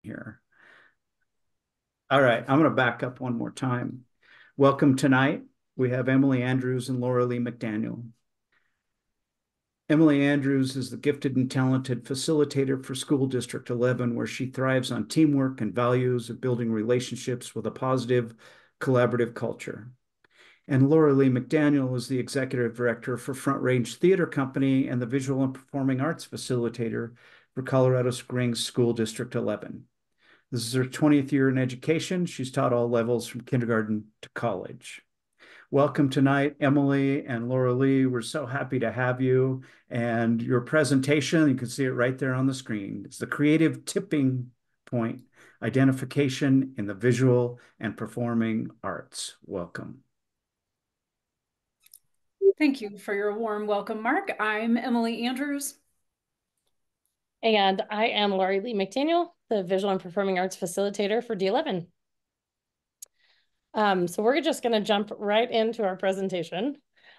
here. All right, I'm going to back up one more time. Welcome tonight. We have Emily Andrews and Laura Lee McDaniel. Emily Andrews is the gifted and talented facilitator for School District 11, where she thrives on teamwork and values of building relationships with a positive, collaborative culture. And Laura Lee McDaniel is the executive director for Front Range Theater Company and the visual and performing arts facilitator for Colorado Springs School District 11. This is her 20th year in education. She's taught all levels from kindergarten to college. Welcome tonight, Emily and Laura Lee. We're so happy to have you. And your presentation, you can see it right there on the screen. It's the creative tipping point, identification in the visual and performing arts. Welcome. Thank you for your warm welcome, Mark. I'm Emily Andrews. And I am Laura Lee McDaniel, the Visual and Performing Arts Facilitator for D11. So we're just going to jump right into our presentation.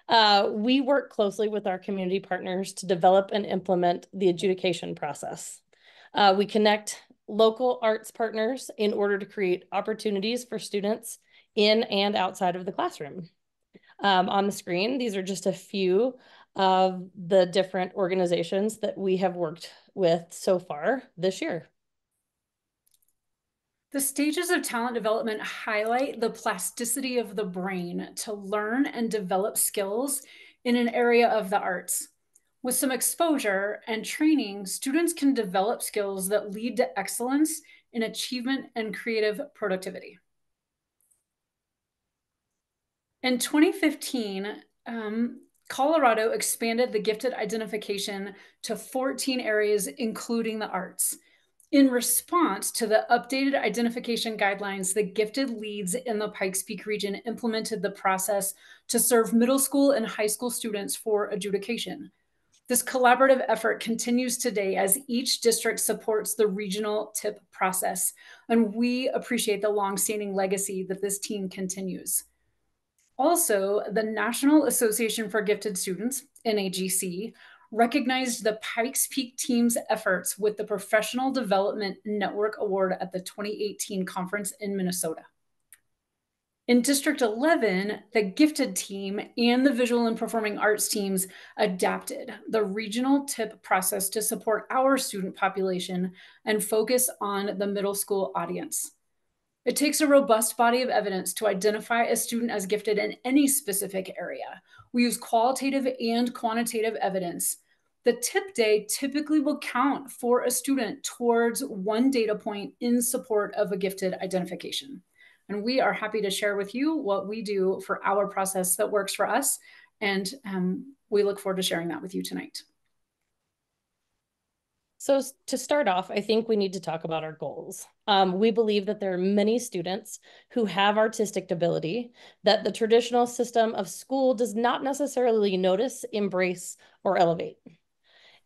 We work closely with our community partners to develop and implement the adjudication process. We connect local arts partners in order to create opportunities for students in and outside of the classroom. On the screen, these are just a few of the different organizations that we have worked with so far this year. The stages of talent development highlight the plasticity of the brain to learn and develop skills in an area of the arts. With some exposure and training, students can develop skills that lead to excellence in achievement and creative productivity. In 2015, Colorado expanded the gifted identification to 14 areas, including the arts. In response to the updated identification guidelines, the gifted leads in the Pikes Peak region implemented the process to serve middle school and high school students for adjudication. This collaborative effort continues today as each district supports the regional TIPP process, and we appreciate the longstanding legacy that this team continues. Also, the National Association for Gifted Students, NAGC, recognized the Pikes Peak team's efforts with the Professional Development Network Award at the 2018 conference in Minnesota. In District 11, the gifted team and the visual and performing arts teams adapted the regional TIPP process to support our student population and focus on the middle school audience. It takes a robust body of evidence to identify a student as gifted in any specific area. We use qualitative and quantitative evidence. The TIPP day typically will count for a student towards one data point in support of a gifted identification. And we are happy to share with you what we do for our process that works for us. And we look forward to sharing that with you tonight. So to start off, I think we need to talk about our goals. We believe that there are many students who have artistic ability that the traditional system of school does not necessarily notice, embrace, or elevate.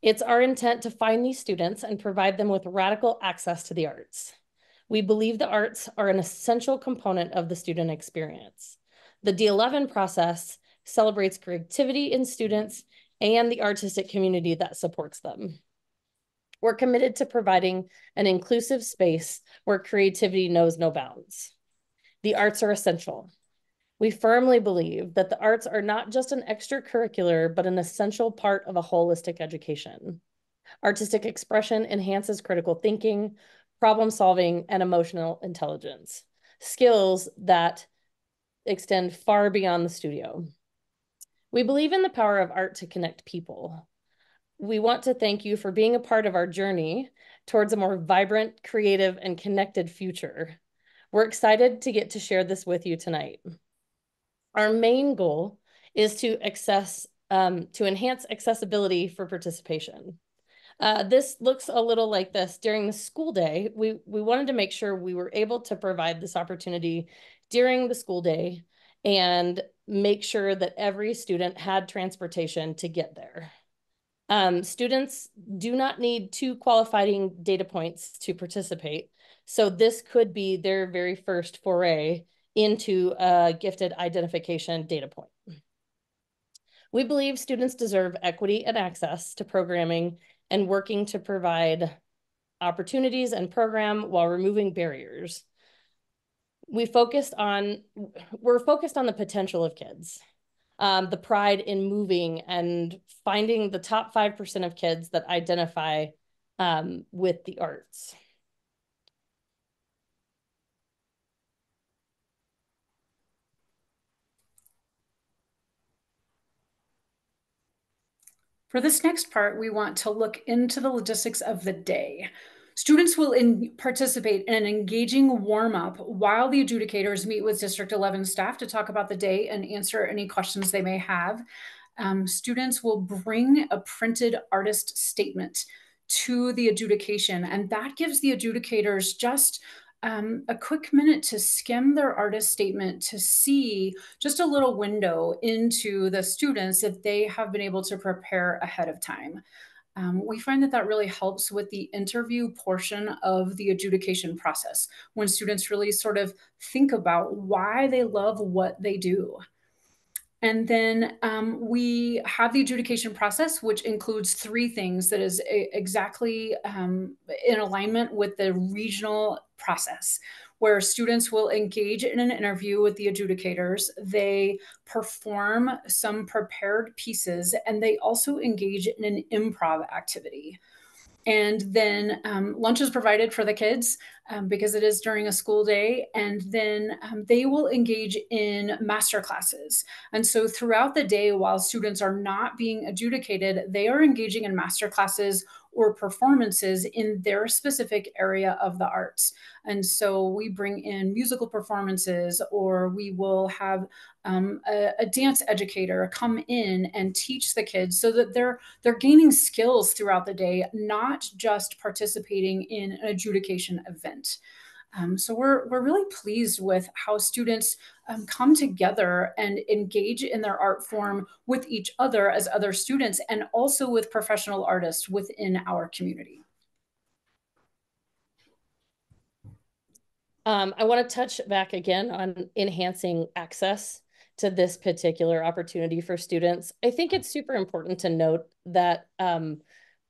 It's our intent to find these students and provide them with radical access to the arts. We believe the arts are an essential component of the student experience. The D11 process celebrates creativity in students and the artistic community that supports them. We're committed to providing an inclusive space where creativity knows no bounds. The arts are essential. We firmly believe that the arts are not just an extracurricular, but an essential part of a holistic education. Artistic expression enhances critical thinking, problem solving, and emotional intelligence, skills that extend far beyond the studio. We believe in the power of art to connect people. We want to thank you for being a part of our journey towards a more vibrant, creative, and connected future. We're excited to get to share this with you tonight. Our main goal is to enhance accessibility for participation. This looks a little like this. During the school day, we wanted to make sure we were able to provide this opportunity during the school day and make sure that every student had transportation to get there. Students do not need 2 qualifying data points to participate. So this could be their very first foray into a gifted identification data point. We believe students deserve equity and access to programming and working to provide opportunities and program while removing barriers. We're focused on the potential of kids, the pride in moving and finding the top 5% of kids that identify with the arts. For this next part, we want to look into the logistics of the day. Students will participate in an engaging warm-up while the adjudicators meet with District 11 staff to talk about the day and answer any questions they may have. Students will bring a printed artist statement to the adjudication, and that gives the adjudicators just a quick minute to skim their artist statement to see just a little window into the students if they have been able to prepare ahead of time. We find that that really helps with the interview portion of the adjudication process when students really sort of think about why they love what they do. And then we have the adjudication process, which includes 3 things that is exactly in alignment with the regional process, where students will engage in an interview with the adjudicators. They perform some prepared pieces, and they also engage in an improv activity. And then lunch is provided for the kids because it is during a school day. And then they will engage in master classes. And so throughout the day, while students are not being adjudicated, they are engaging in master classes or performances in their specific area of the arts. And so we bring in musical performances, or we will have a dance educator come in and teach the kids so that they're gaining skills throughout the day, not just participating in an adjudication event. So we're really pleased with how students come together and engage in their art form with each other as other students, and also with professional artists within our community. I want to touch back again on enhancing access to this particular opportunity for students. I think it's super important to note that the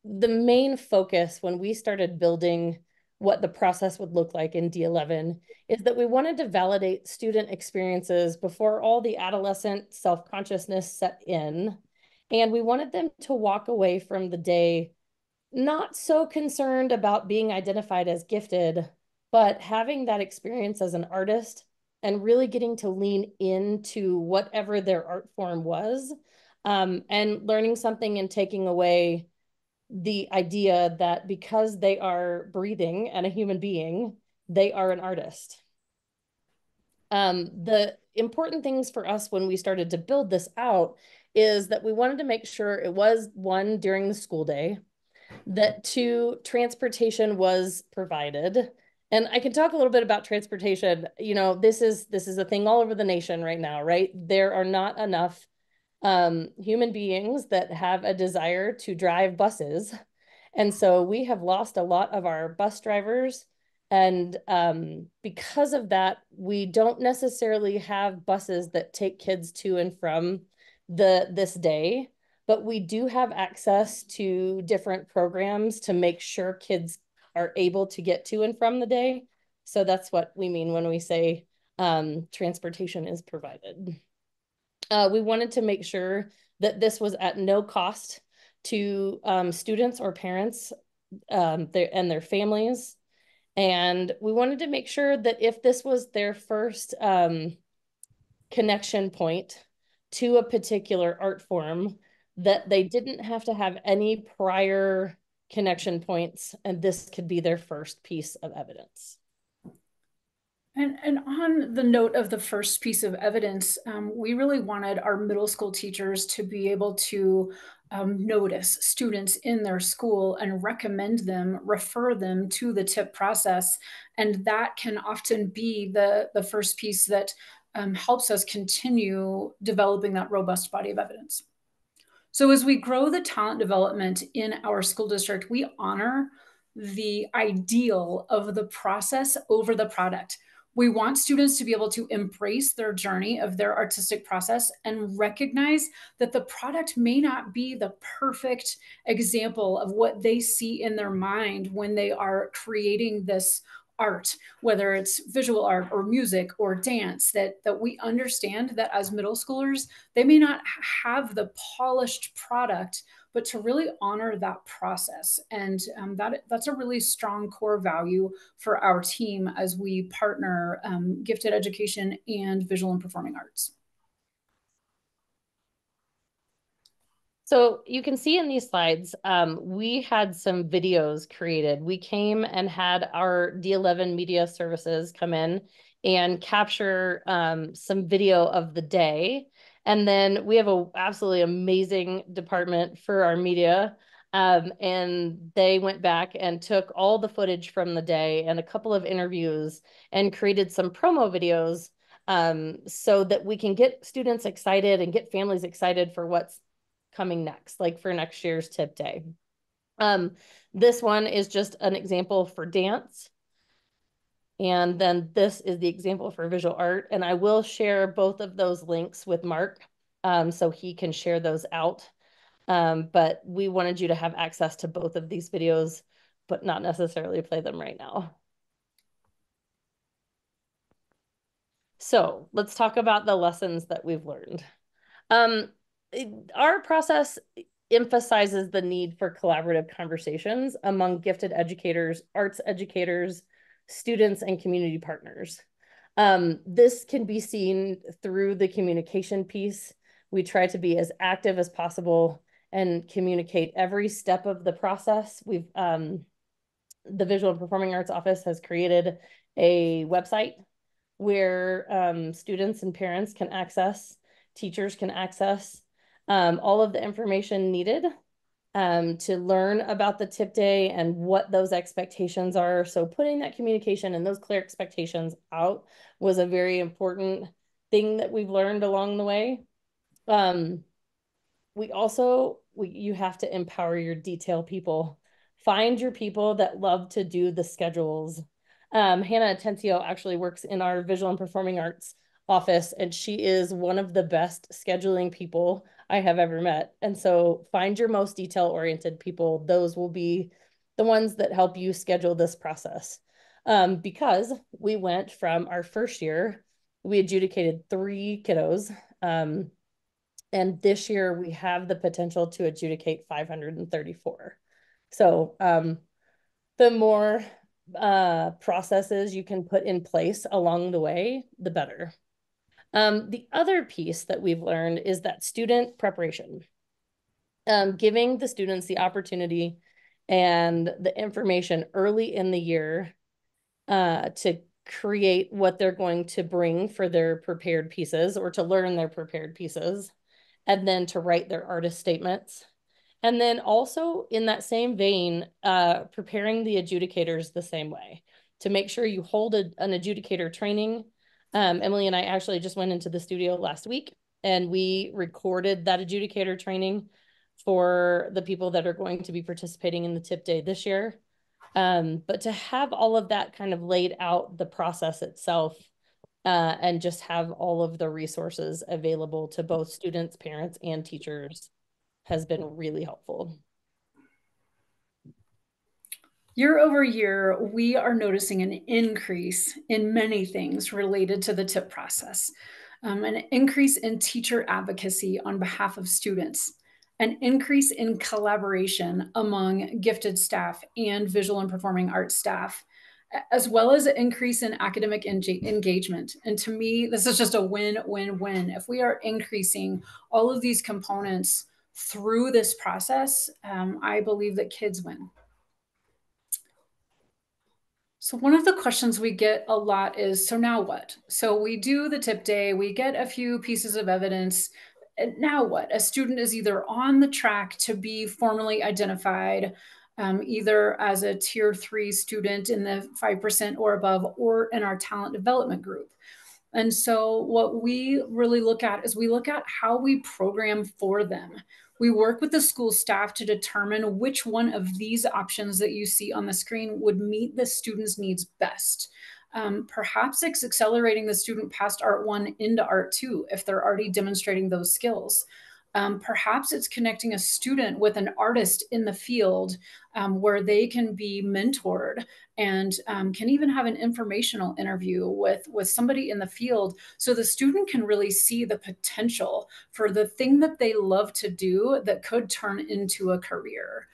main focus when we started building what the process would look like in D11 is that we wanted to validate student experiences before all the adolescent self-consciousness set in. And we wanted them to walk away from the day not so concerned about being identified as gifted, but having that experience as an artist and really getting to lean into whatever their art form was, and learning something and taking away the idea that because they are breathing and a human being, they are an artist. The important things for us when we started to build this out is that we wanted to make sure it was, 1, during the school day, that 2, transportation was provided. And I can talk a little bit about transportation. You know, this is a thing all over the nation right now, right? There are not enough human beings that have a desire to drive buses. And so we have lost a lot of our bus drivers. And because of that, we don't necessarily have buses that take kids to and from this day, but we do have access to different programs to make sure kids are able to get to and from the day. So that's what we mean when we say transportation is provided. We wanted to make sure that this was at no cost to students or parents and their families. And we wanted to make sure that if this was their first connection point to a particular art form, that they didn't have to have any prior connection points, and this could be their first piece of evidence. And on the note of the first piece of evidence, we really wanted our middle school teachers to be able to notice students in their school and recommend them, refer them to the TIPP process. And that can often be the first piece that helps us continue developing that robust body of evidence. So as we grow the talent development in our school district, we honor the ideal of the process over the product. We want students to be able to embrace their journey of their artistic process and recognize that the product may not be the perfect example of what they see in their mind when they are creating this art, whether it's visual art or music or dance, that we understand that as middle schoolers, they may not have the polished product, but to really honor that process. And that's a really strong core value for our team as we partner gifted education and visual and performing arts. So you can see in these slides, we had some videos created. We came and had our D11 media services come in and capture some video of the day. And then we have an absolutely amazing department for our media. And they went back and took all the footage from the day and a couple of interviews and created some promo videos so that we can get students excited and get families excited for what's coming next, like for next year's TIPP Day. This one is just an example for dance. And then this is the example for visual art. And I will share both of those links with Mark so he can share those out. But we wanted you to have access to both of these videos, but not necessarily play them right now. So let's talk about the lessons that we've learned. Our process emphasizes the need for collaborative conversations among gifted educators, arts educators, students, and community partners. This can be seen through the communication piece. We try to be as active as possible and communicate every step of the process. The Visual and Performing Arts Office has created a website where students and parents can access, teachers can access all of the information needed to learn about the TIPP Day and what those expectations are. So putting that communication and those clear expectations out was a very important thing that we've learned along the way. You have to empower your detail people. Find your people that love to do the schedules. Hannah Atencio actually works in our Visual and Performing Arts office, and she is one of the best scheduling people I have ever met. And so find your most detail-oriented people. Those will be the ones that help you schedule this process. Because we went from our first year, we adjudicated 3 kiddos. And this year we have the potential to adjudicate 534. So the more processes you can put in place along the way, the better. The other piece that we've learned is that student preparation, giving the students the opportunity and the information early in the year to create what they're going to bring for their prepared pieces or to learn their prepared pieces, and then to write their artist statements. And then also in that same vein, preparing the adjudicators the same way to make sure you hold an adjudicator training. Emily and I actually just went into the studio last week and we recorded that adjudicator training for the people that are going to be participating in the TIPP Day this year. But to have all of that kind of laid out, the process itself, and just have all of the resources available to both students, parents, and teachers has been really helpful. Year over year, we are noticing an increase in many things related to the TIPP process, an increase in teacher advocacy on behalf of students, an increase in collaboration among gifted staff and visual and performing arts staff, as well as an increase in academic engagement. And to me, this is just a win-win-win. If we are increasing all of these components through this process, I believe that kids win. So one of the questions we get a lot is, so now what? So we do the TIPP Day, we get a few pieces of evidence. And now what? A student is either on the track to be formally identified, either as a tier 3 student in the 5% or above, or in our talent development group. And so what we really look at is we look at how we program for them. We work with the school staff to determine which one of these options that you see on the screen would meet the student's needs best. Perhaps it's accelerating the student past Art 1 into Art 2 if they're already demonstrating those skills. Perhaps it's connecting a student with an artist in the field where they can be mentored and can even have an informational interview with somebody in the field so the student can really see the potential for the thing that they love to do that could turn into a career.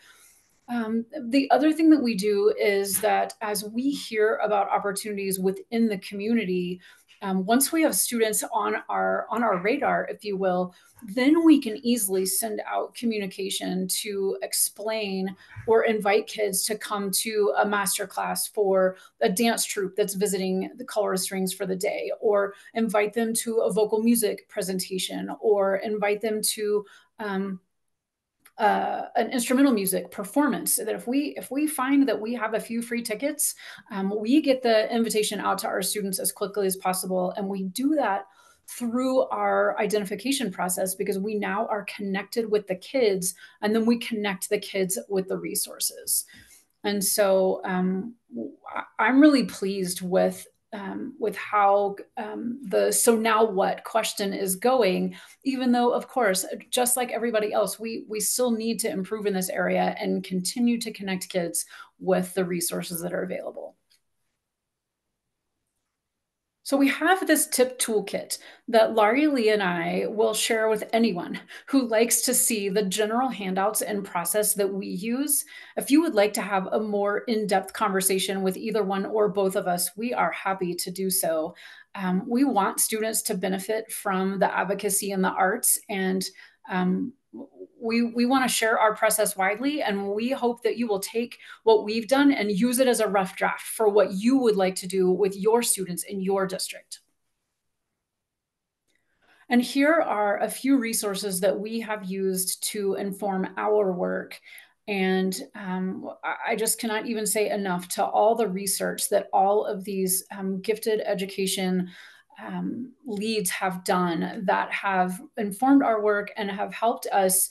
The other thing that we do is that as we hear about opportunities within the community, once we have students on our radar, if you will, then we can easily send out communication to explain or invite kids to come to a master class for a dance troupe that's visiting the Colorado Springs for the day, or invite them to a vocal music presentation, or invite them to an instrumental music performance. So that if we find that we have a few free tickets, we get the invitation out to our students as quickly as possible, and we do that through our identification process because we now are connected with the kids, and then we connect the kids with the resources. And so I'm really pleased with how the so now what question is going, even though, of course, just like everybody else, we still need to improve in this area and continue to connect kids with the resources that are available. So we have this tip toolkit that Laurie Lee and I will share with anyone who likes to see the general handouts and process that we use. If you would like to have a more in-depth conversation with either one or both of us, we are happy to do so. We want students to benefit from the advocacy in the arts, and we want to share our process widely, and we hope that you will take what we've done and use it as a rough draft for what you would like to do with your students in your district. And here are a few resources that we have used to inform our work. And I just cannot even say enough to all the research that all of these gifted education leads have done that have informed our work and have helped us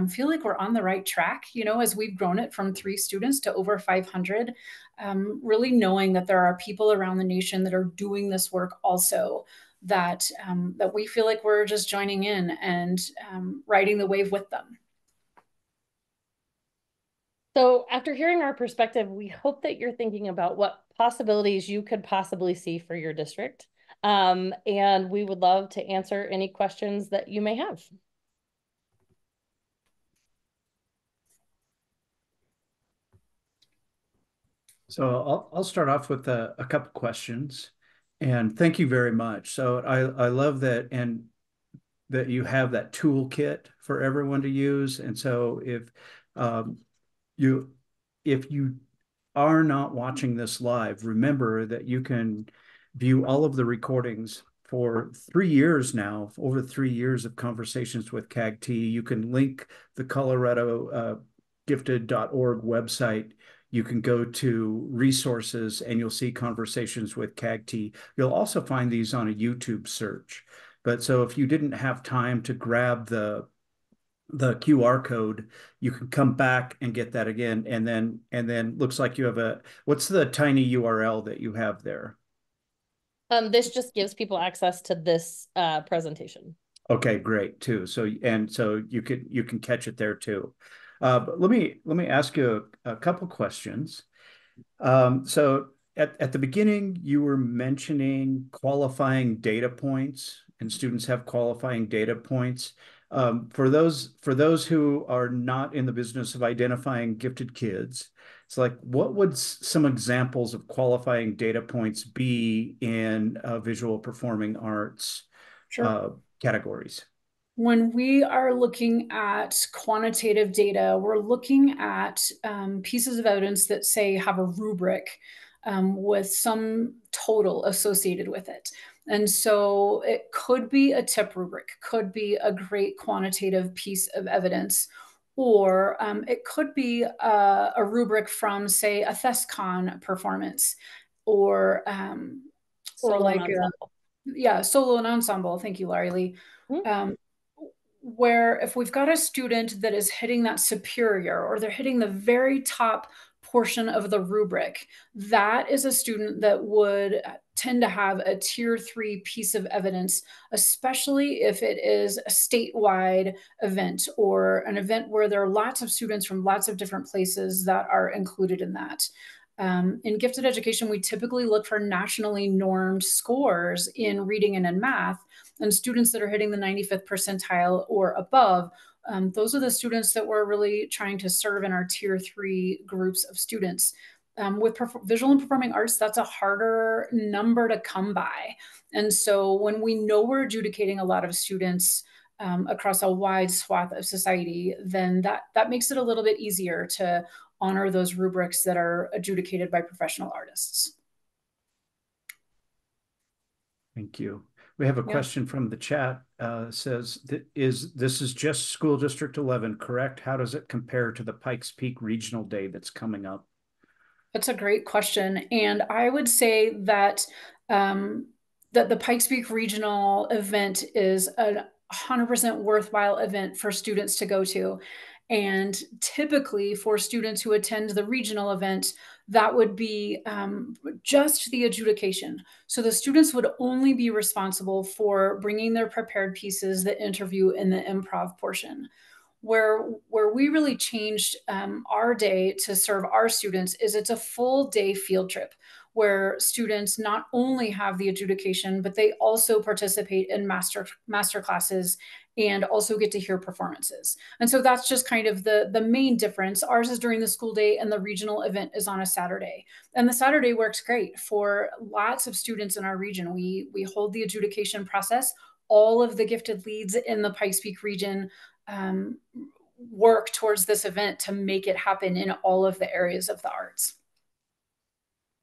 feel like we're on the right track, you know, as we've grown it from 3 students to over 500, really knowing that there are people around the nation that are doing this work also, that that we feel like we're just joining in and riding the wave with them. So after hearing our perspective, we hope that you're thinking about what possibilities you could possibly see for your district. And we would love to answer any questions that you may have. So I'll start off with a couple questions, and thank you very much. So I love that, and that you have that toolkit for everyone to use. And so um, you if you are not watching this live, remember that you can view all of the recordings for 3 years now, over 3 years of conversations with CAGT. You can link the Colorado gifted.org website. You can go to resources and you'll see conversations with CAGT. You'll also find these on a YouTube search. But so if you didn't have time to grab the QR code, you can come back and get that again. And then looks like you have what's the tiny URL that you have there? This just gives people access to this presentation. Okay, great too. So you can catch it there too. But let me ask you a couple questions. So at the beginning, you were mentioning qualifying data points, and students have qualifying data points. For those who are not in the business of identifying gifted kids, it's like, what would some examples of qualifying data points be in visual performing arts categories? When we are looking at quantitative data, we're looking at pieces of evidence that, say, have a rubric with some total associated with it. And so it could be a TIPP rubric, could be a great quantitative piece of evidence, or it could be a rubric from, say, a ThesCon performance, or like solo and ensemble. Thank you, Laurie Lee. Mm-hmm. Where if we've got a student that is hitting that superior, or they're hitting the very top portion of the rubric, that is a student that would tend to have a tier 3 piece of evidence, especially if it is a statewide event or an event where there are lots of students from lots of different places that are included in that. In gifted education, we typically look for nationally normed scores in reading and in math, and students that are hitting the 95th percentile or above. Those are the students that we're really trying to serve in our tier 3 groups of students. With visual and performing arts, that's a harder number to come by. And so when we know we're adjudicating a lot of students across a wide swath of society, then that makes it a little bit easier to honor those rubrics that are adjudicated by professional artists. Thank you. We have a question from the chat. Says, this is just School District 11, correct? How does it compare to the Pikes Peak Regional Day that's coming up? That's a great question. And I would say that that the Pikes Peak Regional event is a 100% worthwhile event for students to go to. And typically for students who attend the regional event, that would be just the adjudication. So the students would only be responsible for bringing their prepared pieces, the interview, and the improv portion. Where we really changed our day to serve our students is it's a full day field trip where students not only have the adjudication, but they also participate in master classes and also get to hear performances. And so that's just kind of the main difference. Ours is during the school day and the regional event is on a Saturday. And the Saturday works great for lots of students in our region. We hold the adjudication process. All of the gifted leads in the Pikes Peak region work towards this event to make it happen in all of the areas of the arts.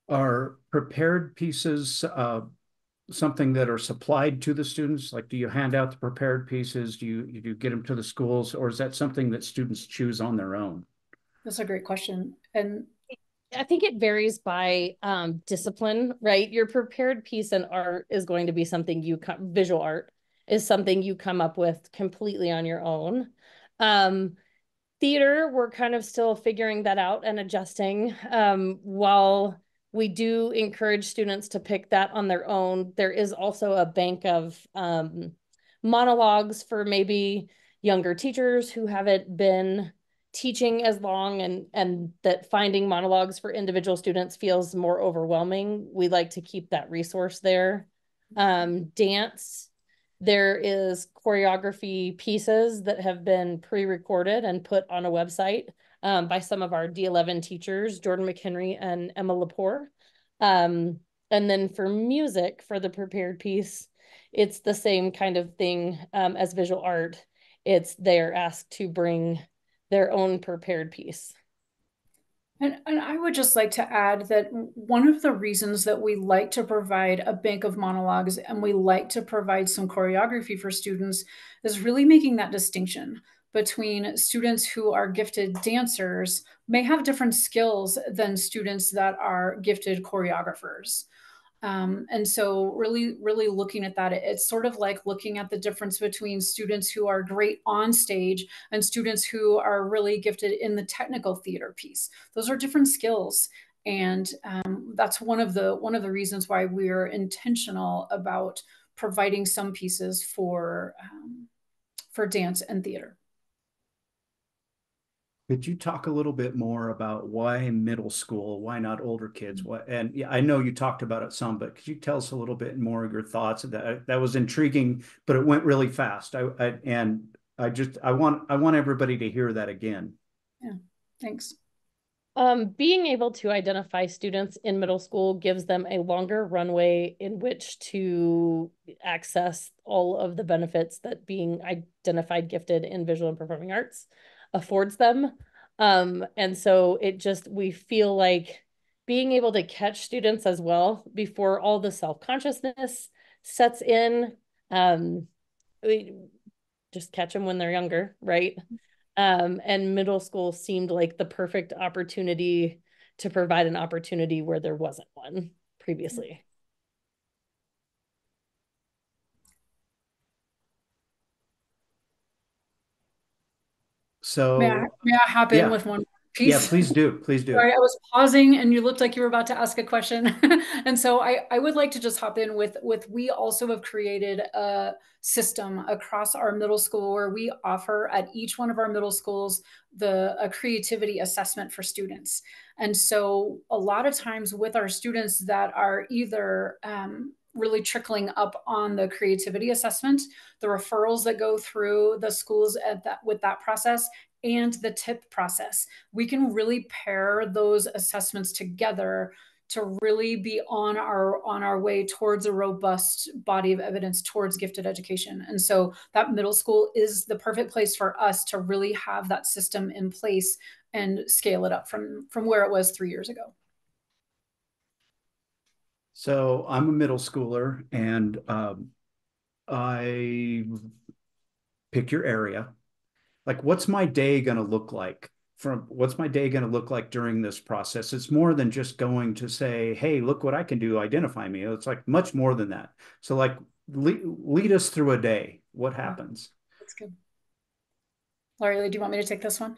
Are prepared pieces something that are supplied to the students? Like, do you hand out the prepared pieces? Do you get them to the schools, or is that something that students choose on their own? That's a great question. And I think it varies by discipline, right? Your prepared piece in art is going to be something visual art is something you come up with completely on your own. Theater, we're kind of still figuring that out and adjusting. While we do encourage students to pick that on their own, there is also a bank of monologues for maybe younger teachers who haven't been teaching as long, and that finding monologues for individual students feels more overwhelming. We like to keep that resource there. Dance, there is choreography pieces that have been pre-recorded and put on a website by some of our D11 teachers, Jordan McHenry and Emma Lepore. And then for music, for the prepared piece, it's the same kind of thing as visual art. They're asked to bring their own prepared piece. And I would just like to add that one of the reasons that we like to provide a bank of monologues and we like to provide some choreography for students is really making that distinction between students who are gifted dancers may have different skills than students that are gifted choreographers. And so really, really looking at that, it's sort of like looking at the difference between students who are great on stage and students who are really gifted in the technical theater piece. Those are different skills. And that's one of the reasons why we're intentional about providing some pieces for dance and theater. Could you talk a little bit more about why middle school? Why not older kids? And yeah, I know you talked about it some, but could you tell us a little bit more of your thoughts? That was intriguing, but it went really fast. I want everybody to hear that again. Yeah, thanks. Being able to identify students in middle school gives them a longer runway in which to access all of the benefits that being identified gifted in visual and performing arts affords them. And so we feel like being able to catch students as well before all the self-consciousness sets in, we just catch them when they're younger, right? And middle school seemed like the perfect opportunity to provide an opportunity where there wasn't one previously. So may I hop in with one? Yeah, piece. please do. Please do. Sorry, I was pausing and you looked like you were about to ask a question. And so I would like to just hop in with we also have created a system across our middle school where we offer at each one of our middle schools a creativity assessment for students. And so a lot of times with our students that are either really trickling up on the creativity assessment, the referrals that go through the schools at that with that process, and the TIPP process, we can really pair those assessments together to really be on our way towards a robust body of evidence towards gifted education. And so that middle school is the perfect place for us to really have that system in place and scale it up from where it was 3 years ago. So I'm a middle schooler, and I pick your area. Like, what's my day going to look like? What's my day going to look like during this process? It's more than just going to say, "Hey, look what I can do. Identify me." It's like much more than that. So, like, lead us through a day. What Yeah, happens? that's good. Laurie, do you want me to take this one?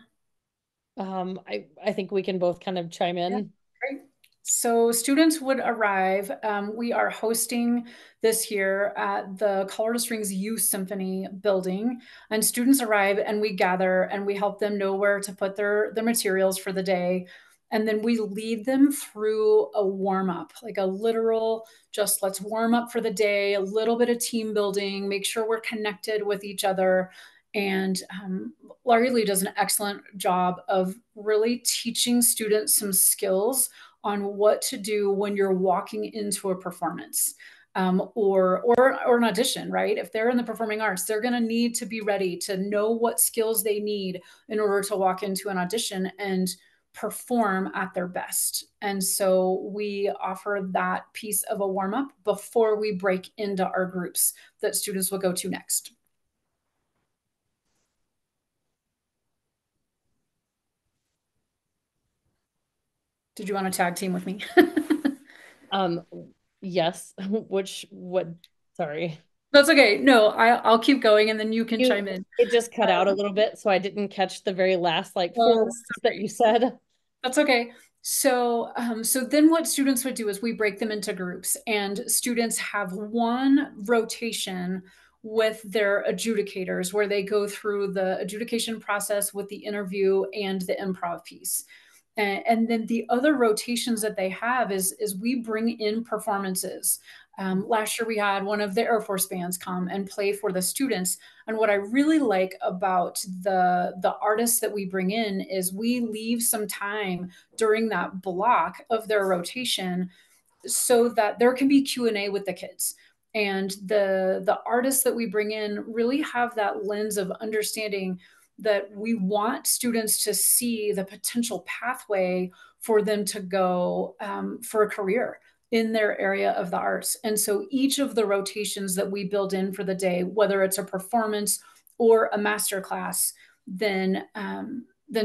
I think we can both kind of chime Yeah, in. great. So students would arrive. We are hosting this year at the Colorado Springs Youth Symphony building, and students arrive and we gather and we help them know where to put their materials for the day. And then we lead them through a warm up, like a literal, just let's warm up for the day, a little bit of team building, make sure we're connected with each other. And Laurie Lee does an excellent job of really teaching students some skills on what to do when you're walking into a performance, or an audition, right? If they're in the performing arts, they're going to need to be ready to know what skills they need in order to walk into an audition and perform at their best. And so we offer that piece of a warm up before we break into our groups that students will go to next. Did you want to tag team with me? Um, yes, sorry. That's okay. No, I'll keep going and then you can You, chime in. it just cut out a little bit, so I didn't catch the very last like four Oh, words that you said. that's okay. So then what students would do is we break them into groups, and students have one rotation with their adjudicators where they go through the adjudication process with the interview and the improv piece. And then the other rotations that they have is we bring in performances. Last year we had one of the Air Force bands come and play for the students. And what I really like about the artists that we bring in is we leave some time during that block of their rotation so that there can be Q&A with the kids. And the artists that we bring in really have that lens of understanding that we want students to see the potential pathway for them to go for a career in their area of the arts. And so each of the rotations that we build in for the day, whether it's a performance or a master class, then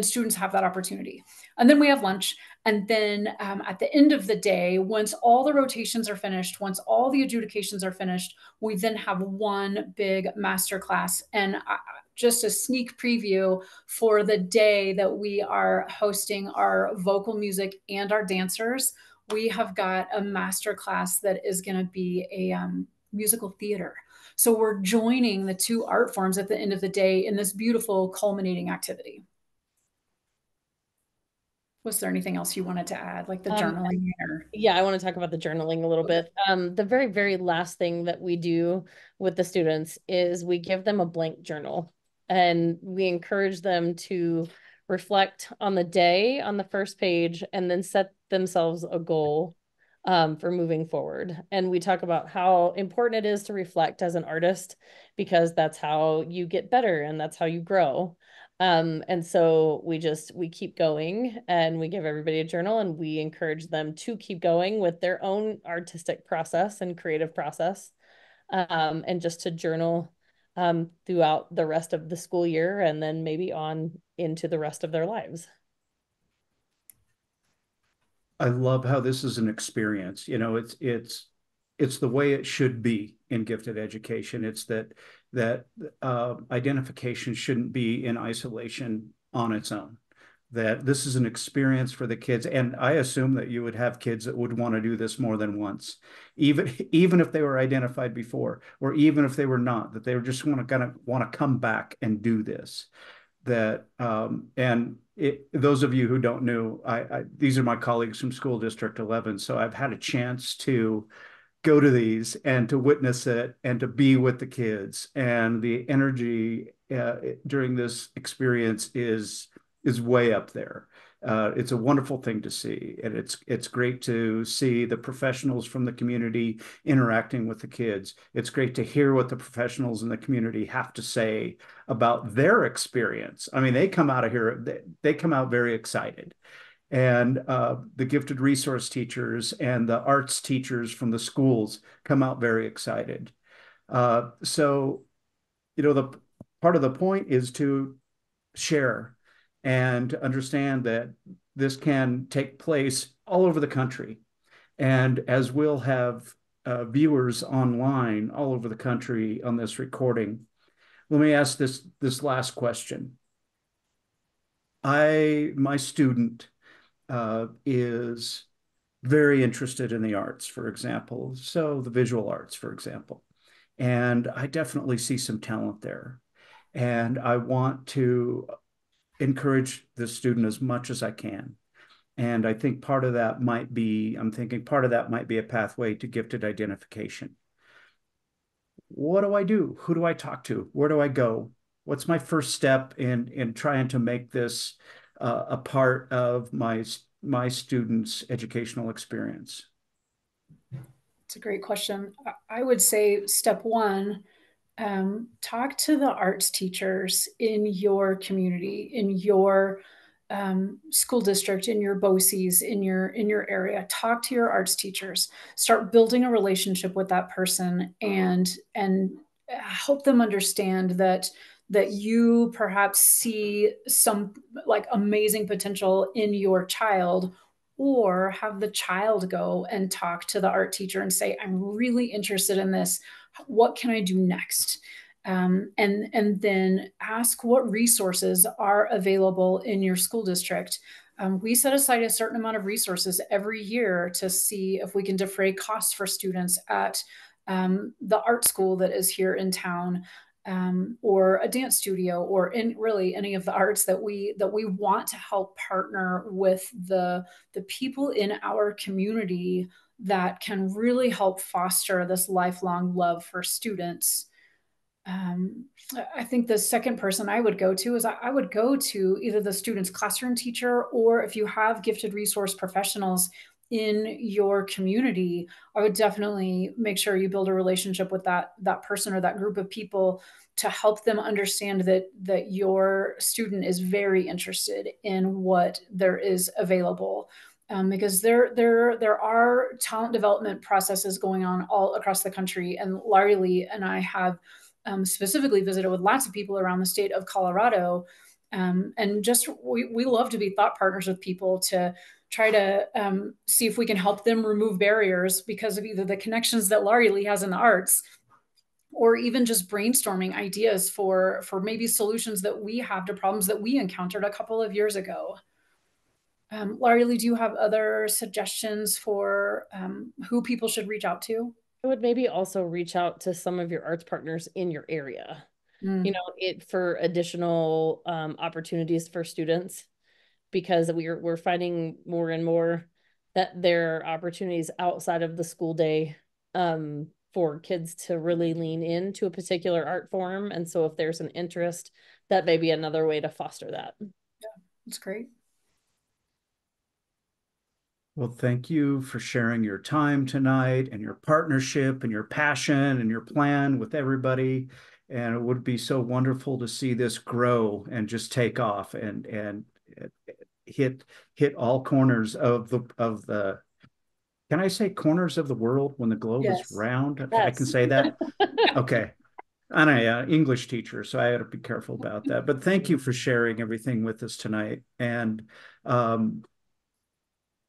students have that opportunity. And then we have lunch. And then at the end of the day, once all the rotations are finished, once all the adjudications are finished, we then have one big master class. And just a sneak preview for the day that we are hosting our vocal music and our dancers, we have got a master class that is going to be a musical theater. So we're joining the two art forms at the end of the day in this beautiful culminating activity. Was there anything else you wanted to add, like the Um, journaling or? Yeah, I want to talk about the journaling a little bit. The very, very last thing that we do with the students is we give them a blank journal, and we encourage them to reflect on the day on the first page and then set themselves a goal for moving forward. And we talk about how important it is to reflect as an artist because that's how you get better and that's how you grow. And so we keep going and we give everybody a journal and we encourage them to keep going with their own artistic process and creative process. And just to journal throughout the rest of the school year and then maybe on into the rest of their lives. I love how this is an experience. It's the way it should be in gifted education. It's that identification shouldn't be in isolation on its own, that this is an experience for the kids. And I assume that you would have kids that would want to do this more than once, even if they were identified before, or even if they were not, that they were just want to come back and do this. Those of you who don't know, these are my colleagues from School District 11. So I've had a chance to go to these and to witness it and to be with the kids, and the energy during this experience is way up there. It's a wonderful thing to see, and it's great to see the professionals from the community interacting with the kids. It's great to hear what the professionals in the community have to say about their experience. I mean, they come out of here, they come out very excited. And the gifted resource teachers and the arts teachers from the schools come out very excited. So, the part of the point is to share and to understand that this can take place all over the country. And as we'll have viewers online all over the country on this recording, let me ask this last question. My student is very interested in the arts, for example, so the visual arts, for example. And I definitely see some talent there. And I want to encourage the student as much as I can. And I think part of that might be, I'm thinking part of that might be a pathway to gifted identification. What do I do? Who do I talk to? Where do I go? What's my first step in trying to make this a part of my students' educational experience? It's a great question. I would say step one, talk to the arts teachers in your community, in your school district, in your BOCES, in your area. Talk to your arts teachers. Start building a relationship with that person, and help them understand that you perhaps see some like amazing potential in your child, or have the child go and talk to the art teacher and say, I'm really interested in this. What can I do next? And then ask what resources are available in your school district. We set aside a certain amount of resources every year to see if we can defray costs for students at the art school that is here in town, or a dance studio, or in really any of the arts that we want to help partner with the people in our community that can really help foster this lifelong love for students. um, I think the second person I would go to is I would go to either the student's classroom teacher, or if you have gifted resource professionals in your community, I would definitely make sure you build a relationship with that person or that group of people to help them understand that your student is very interested in what there is available. Because there are talent development processes going on all across the country, and Larry Lee and I have specifically visited with lots of people around the state of Colorado. And just we love to be thought partners with people to try to see if we can help them remove barriers because of either the connections that Laurie Lee has in the arts, or even just brainstorming ideas for maybe solutions that we have to problems that we encountered a couple of years ago. Laurie Lee, do you have other suggestions for who people should reach out to? I would maybe also reach out to some of your arts partners in your area, Mm. for additional opportunities for students, because we're finding more and more that there are opportunities outside of the school day for kids to really lean into a particular art form. And so if there's an interest, that may be another way to foster that. Yeah, that's great. Well, thank you for sharing your time tonight and your partnership and your passion and your plan with everybody. And it would be so wonderful to see this grow and just take off and hit all corners of the can I say corners of the world when the globe is Yes. round? I can Yes. say that. Okay. I'm an English teacher, so I had to be careful about that. But thank you for sharing everything with us tonight. And